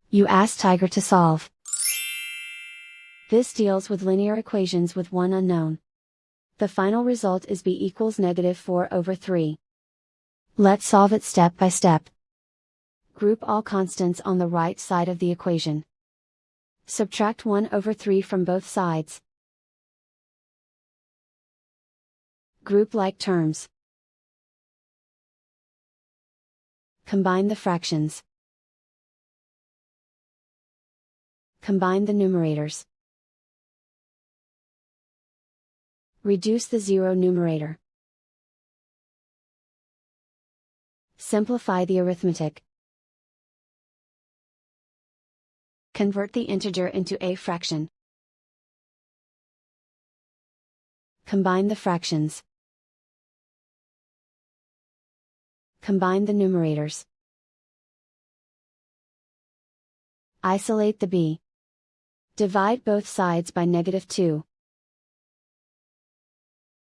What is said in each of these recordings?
You ask Tiger to solve. This deals with linear equations with one unknown. The final result is b equals -4/3. Let's solve it step by step. Group all constants on the right side of the equation. Subtract 1/3 from both sides. Group like terms. Combine the fractions. Combine the numerators. Reduce the zero numerator. Simplify the arithmetic. Convert the integer into a fraction. Combine the fractions. Combine the numerators. Isolate the b. Divide both sides by -2.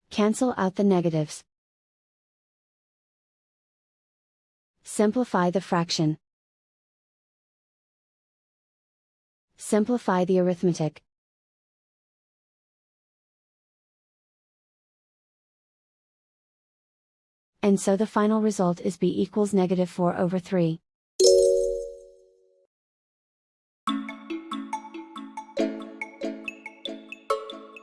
Cancel out the negatives. Simplify the fraction. Simplify the arithmetic. And so the final result is b equals -4/3.